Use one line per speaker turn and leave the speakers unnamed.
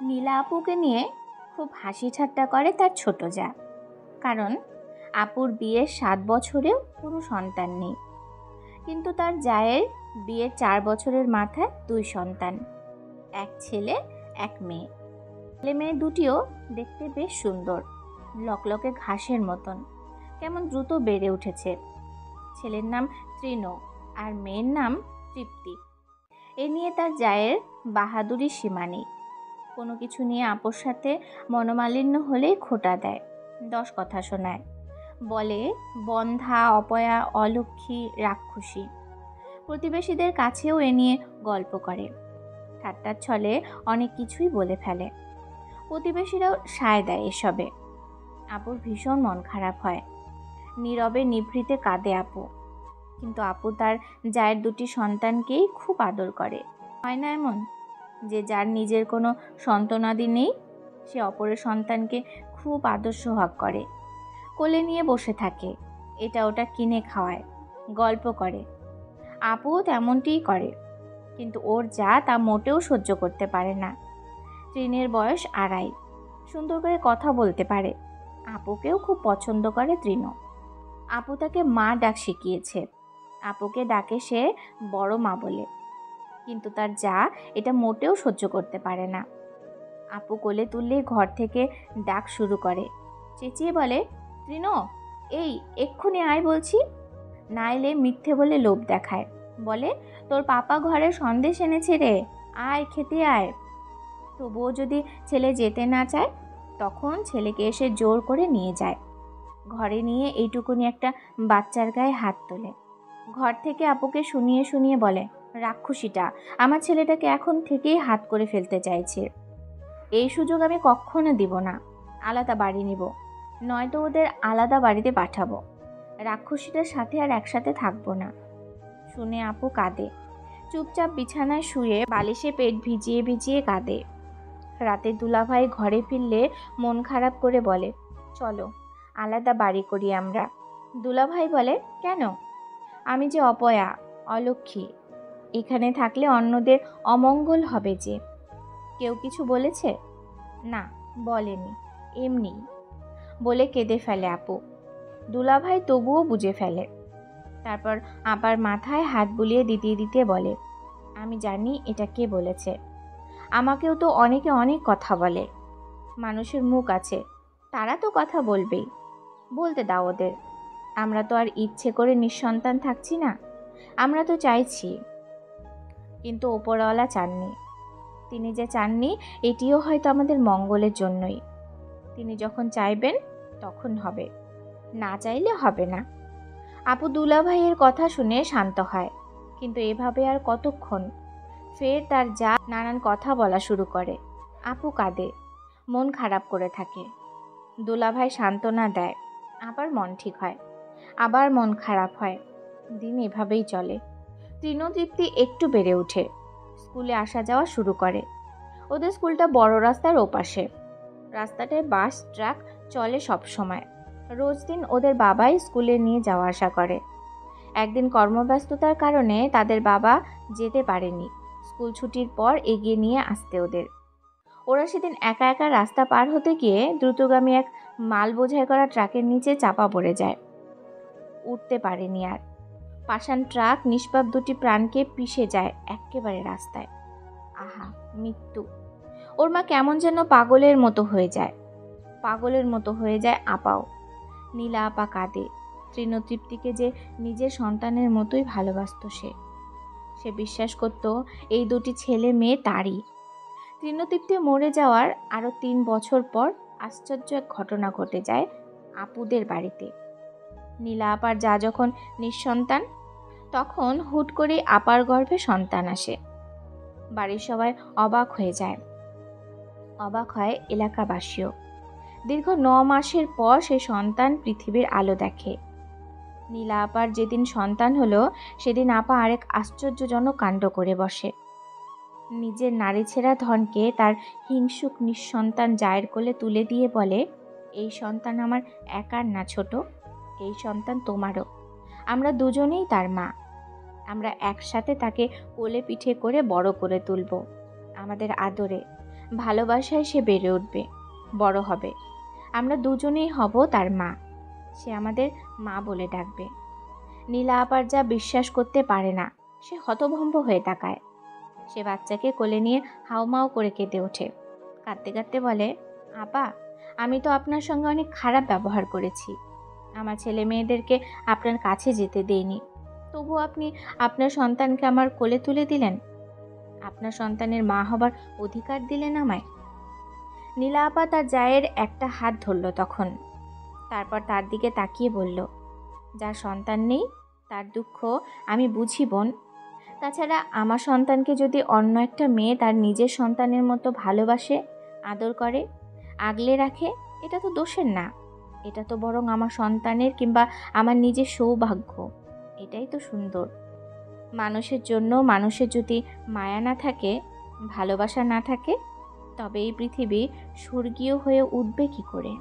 নীলা আপুকে নিয়ে খুব হাসি ঠাট্টা করে তার ছোট যা। কারণ আপুর বিয়ের 7 বছরেও কোনো সন্তান নেই, কিন্তু তার জায়ের বিয়ের 4 বছরের মাথায় 2 সন্তান, এক ছেলে এক মেয়ে। ছেলে মেয়ে দুটিও দেখতে বেশ সুন্দর, লকলকে ঘাসের মতন, কেমন দ্রুত বেড়ে উঠেছে। ছেলের নাম তৃণ আর মেয়ের নাম তৃপ্তি। এ নিয়ে তার জায়ের বাহাদুরি সীমা নেই। কোনো কিছু নিয়ে আপুর সাথে মনোমালিন্য হলেই খোঁটা দেয়, 10 কথা শোনায়, বলে বন্ধা, অপয়া, অলক্ষী, রাক্ষসী। প্রতিবেশীদের কাছেও এ নিয়ে গল্প করে, ঠাট্টার ছলে অনেক কিছুই বলে ফেলে। প্রতিবেশীরাও সায় দেয় এসবে। আপুর ভীষণ মন খারাপ হয়, নীরবে নিভৃতে কাঁদে আপু। কিন্তু আপু তার জায়ের 2টি সন্তানকেই খুব আদর করে। হয় না এমন যে যার নিজের কোনো সন্তানাদি নেই, সে অপরের সন্তানকে খুব আদর সোহাগ করে, কোলে নিয়ে বসে থাকে, এটা ওটা কিনে খাওয়ায়, গল্প করে। আপুও তেমনটিই করে, কিন্তু ওর যা তা মোটেও সহ্য করতে পারে না। তৃণের বয়স 2.5, সুন্দর করে কথা বলতে পারে। আপুকেও খুব পছন্দ করে তৃণ। আপু তাকে মা ডাক শিখিয়েছে, আপুকে ডাকে সে বড় মা বলে। কিন্তু তার যা এটা মোটেও সহ্য করতে পারে না। আপু কোলে তুললেই ঘর থেকে ডাক শুরু করে, চেঁচিয়ে বলে, তৃণ, এই এক্ষুনি আয় বলছি। না এলে মিথ্যে বলে লোভ দেখায়, বলে তোর পাপা ঘরে সন্দেশ এনেছে রে, আয় খেতে আয়। তবুও যদি ছেলে যেতে না চায়, তখন ছেলেকে এসে জোর করে নিয়ে যায়। ঘরে নিয়ে এইটুকুনি একটা বাচ্চার গায়ে হাত তোলে। ঘর থেকে আপুকে শুনিয়ে শুনিয়ে বলে, রাক্ষসীটা আমার ছেলেটাকে এখন থেকেই হাত করে ফেলতে চাইছে। এই সুযোগ আমি কখনো দিব না, আলাদা বাড়ি নিব, নয়তো ওদের আলাদা বাড়িতে পাঠাবো। রাক্ষসীটার সাথে আর একসাথে থাকবো না। শুনে আপু কাঁদে, চুপচাপ বিছানায় শুয়ে বালিশে পেট ভিজিয়ে ভিজিয়ে কাঁদে। রাতে দুলাভাই ঘরে ফিরলে মন খারাপ করে বলে, চলো আলাদা বাড়ি করি আমরা। দুলাভাই বলে, কেন? আমি যে অপয়া, অলক্ষী, এখানে থাকলে অন্যদের অমঙ্গল হবে যে। কেউ কিছু বলেছে? না, বলেনি, এমনি বলে কেঁদে ফেলে আপু। দুলাভাই তবুও বুঝে ফেলে। তারপর আবার মাথায় হাত বুলিয়ে দিতে দিতে বলে, আমি জানি এটা কে বলেছে। আমাকেও তো অনেকে অনেক কথা বলে। মানুষের মুখ আছে, তারা তো কথা বলবেই, বলতে দাও ওদের। আমরা তো আর ইচ্ছে করে নিঃসন্তান থাকছি না, আমরা তো চাইছি। কিন্তু ওপরওয়ালা চাননি। তিনি যে চাননি এটিও হয়তো আমাদের মঙ্গলের জন্যই। তিনি যখন চাইবেন তখন হবে, না চাইলে হবে না। আপু দুলাভাইয়ের কথা শুনে শান্ত হয়, কিন্তু এভাবে আর কতক্ষণ। ফের তার যা নানান কথা বলা শুরু করে। আপু কাঁদে, মন খারাপ করে থাকে। দুলাভাই সান্ত্বনা দেয়, আবার মন ঠিক হয়, আবার মন খারাপ হয়। দিন এভাবেই চলে। তৃণতৃপ্তি একটু বেড়ে ওঠে, স্কুলে আসা যাওয়া শুরু করে। ওদের স্কুলটা বড় রাস্তার ওপাশে। রাস্তাটায় বাস ট্রাক চলে সব সময়। রোজ দিন ওদের বাবাই স্কুলে নিয়ে যাওয়া আসা করে। একদিন কর্মব্যস্ততার কারণে তাদের বাবা যেতে পারেনি স্কুল ছুটির পর এগিয়ে নিয়ে আসতে ওদের। ওরা সেদিন একা একা রাস্তা পার হতে গিয়ে দ্রুতগামী এক মাল বোঝাই করা ট্রাকের নিচে চাপা পড়ে যায়। উঠতে পারেনি আর। পাষাণ ট্রাক নিষ্পাপ 2টি প্রাণকে পিষে যায় এক্কেবারে রাস্তায়। আহা, মৃত্যু! ওর মা কেমন যেন পাগলের মতো হয়ে যায়। পাগলের মতো হয়ে যায় আপাও। নীলা আপা কাঁদে। তৃণতৃপ্তিকে যে নিজের সন্তানের মতোই ভালোবাসত সে বিশ্বাস করত এই 2টি ছেলে মেয়ে তারই। তৃণতৃপ্তি মরে যাওয়ার আরো 3 বছর পর আশ্চর্য এক ঘটনা ঘটে যায় আপুদের বাড়িতে। নীলা আপার যা যখন নিঃসন্তান, তখন হুট করে আপার গর্ভে সন্তান আসে। বাড়ির সবাই অবাক হয়ে যায়, অবাক হয় এলাকাবাসীও। দীর্ঘ 9 মাসের পর সে সন্তান পৃথিবীর আলো দেখে। নীলা আপার যেদিন সন্তান হলো, সেদিন আপা আরেক আশ্চর্যজনক কাণ্ড করে বসে। নিজের নারীছেঁড়া ধনকে তার হিংসুক নিঃসন্তান জায়ের কোলে তুলে দিয়ে বলে, এই সন্তান আমার একার না ছোট, এই সন্তান তোমারও। আমরা দুজনেই তার মা। আমরা একসাথে তাকে কোলে পিঠে করে বড় করে তুলব, আমাদের আদরে, ভালোবাসায় সে বেড়ে উঠবে, বড় হবে। আমরা দুজনেই হব তার মা। সে আমাদের মা বলে ডাকবে। নীলা আপার যা বিশ্বাস করতে পারে না, সে হতভম্ব হয়ে তাকায়। সে বাচ্চাকে কোলে নিয়ে হাউমাউ করে কেঁদে ওঠে। কাঁদতে কাঁদতে বলে, আপা, আমি তো আপনার সঙ্গে অনেক খারাপ ব্যবহার করেছি। আমার ছেলে মেয়েদেরকে আপনার কাছে যেতে দেইনি, তবু আপনি আপনার সন্তানকে আমার কোলে তুলে দিলেন। আপনার সন্তানের মা হবার অধিকার দিলেন আমায়। নীলা আপা তার জায়ের একটা হাত ধরল তখন। তারপর তার দিকে তাকিয়ে বলল, যার সন্তান নেই তার দুঃখ আমি বুঝি বোন। তাছাড়া আমার সন্তানকে যদি অন্য একটা মেয়ে তার নিজের সন্তানের মতো ভালোবাসে, আদর করে, আগলে রাখে, এটা তো দোষের না। এটা তো বরং আমার সন্তানের কিংবা আমার নিজের সৌভাগ্য। এটাই তো সুন্দর। মানুষের জন্য মানুষের যদি মায়া না থাকে, ভালোবাসা না থাকে, তবে এই পৃথিবী স্বর্গীয় হয়ে উঠবে কি করে?